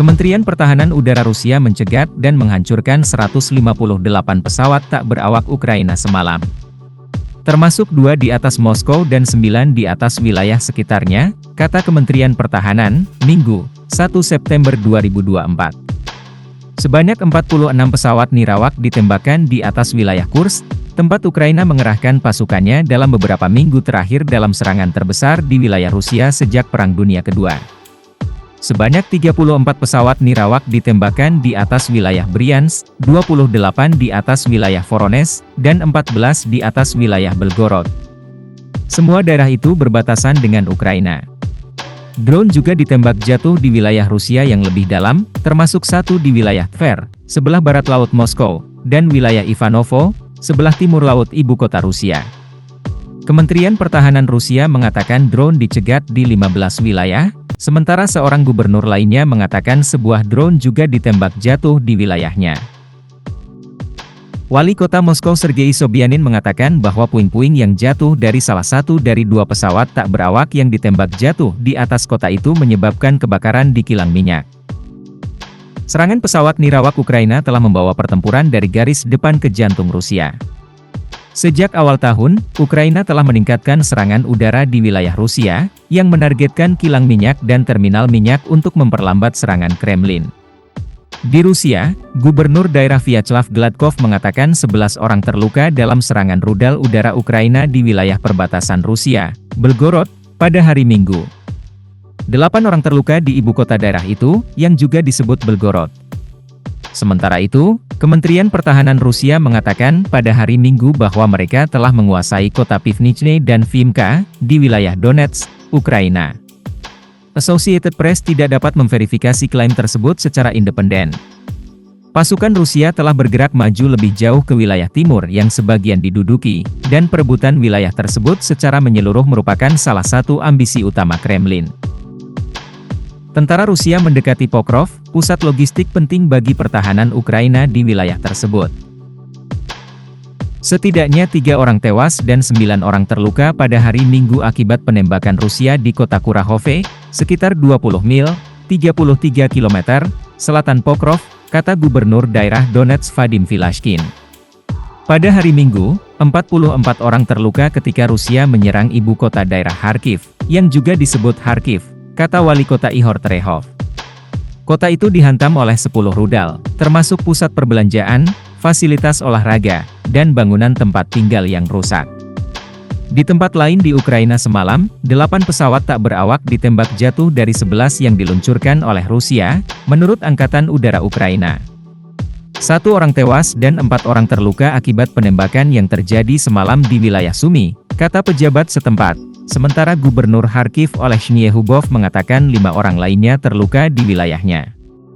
Kementerian Pertahanan Udara Rusia mencegat dan menghancurkan 158 pesawat tak berawak Ukraina semalam. Termasuk 2 di atas Moskow dan 9 di atas wilayah sekitarnya, kata Kementerian Pertahanan, Minggu, 1 September 2024. Sebanyak 46 pesawat nirawak ditembakkan di atas wilayah Kursk, tempat Ukraina mengerahkan pasukannya dalam beberapa minggu terakhir dalam serangan terbesar di wilayah Rusia sejak Perang Dunia Kedua. Sebanyak 34 pesawat nirawak ditembakkan di atas wilayah Bryansk, 28 di atas wilayah Voronezh, dan 14 di atas wilayah Belgorod. Semua daerah itu berbatasan dengan Ukraina. Drone juga ditembak jatuh di wilayah Rusia yang lebih dalam, termasuk 1 di wilayah Tver, sebelah barat laut Moskow, dan wilayah Ivanovo, sebelah timur laut ibu kota Rusia. Kementerian Pertahanan Rusia mengatakan drone dicegat di 15 wilayah, sementara seorang gubernur lainnya mengatakan sebuah drone juga ditembak jatuh di wilayahnya. Wali kota Moskow Sergei Sobyanin mengatakan bahwa puing-puing yang jatuh dari salah satu dari 2 pesawat tak berawak yang ditembak jatuh di atas kota itu menyebabkan kebakaran di kilang minyak. Serangan pesawat nirawak Ukraina telah membawa pertempuran dari garis depan ke jantung Rusia. Sejak awal tahun, Ukraina telah meningkatkan serangan udara di wilayah Rusia, yang menargetkan kilang minyak dan terminal minyak untuk memperlambat serangan Kremlin. Di Rusia, Gubernur Daerah Vyacheslav Gladkov mengatakan 11 orang terluka dalam serangan rudal udara Ukraina di wilayah perbatasan Rusia, Belgorod, pada hari Minggu. 8 orang terluka di ibu kota daerah itu, yang juga disebut Belgorod. Sementara itu, Kementerian Pertahanan Rusia mengatakan pada hari Minggu bahwa mereka telah menguasai kota Pivnichne dan Vimka, di wilayah Donetsk, Ukraina. Associated Press tidak dapat memverifikasi klaim tersebut secara independen. Pasukan Rusia telah bergerak maju lebih jauh ke wilayah timur yang sebagian diduduki, dan perebutan wilayah tersebut secara menyeluruh merupakan salah satu ambisi utama Kremlin. Tentara Rusia mendekati Pokrov, pusat logistik penting bagi pertahanan Ukraina di wilayah tersebut. Setidaknya 3 orang tewas dan 9 orang terluka pada hari Minggu akibat penembakan Rusia di kota Kurahove, sekitar 20 mil, 33 km, selatan Pokrov, kata Gubernur Daerah Donetsk Vadim Vilashkin. Pada hari Minggu, 44 orang terluka ketika Rusia menyerang ibu kota daerah Kharkiv, yang juga disebut Kharkiv, kata Wali Kota Ihor Terehov. Kota itu dihantam oleh 10 rudal, termasuk pusat perbelanjaan, fasilitas olahraga, dan bangunan tempat tinggal yang rusak. Di tempat lain di Ukraina semalam, 8 pesawat tak berawak ditembak jatuh dari 11 yang diluncurkan oleh Rusia, menurut Angkatan Udara Ukraina. 1 orang tewas dan 4 orang terluka akibat penembakan yang terjadi semalam di wilayah Sumy, kata pejabat setempat. Sementara Gubernur Kharkiv Oleh Shnyehubov mengatakan 5 orang lainnya terluka di wilayahnya.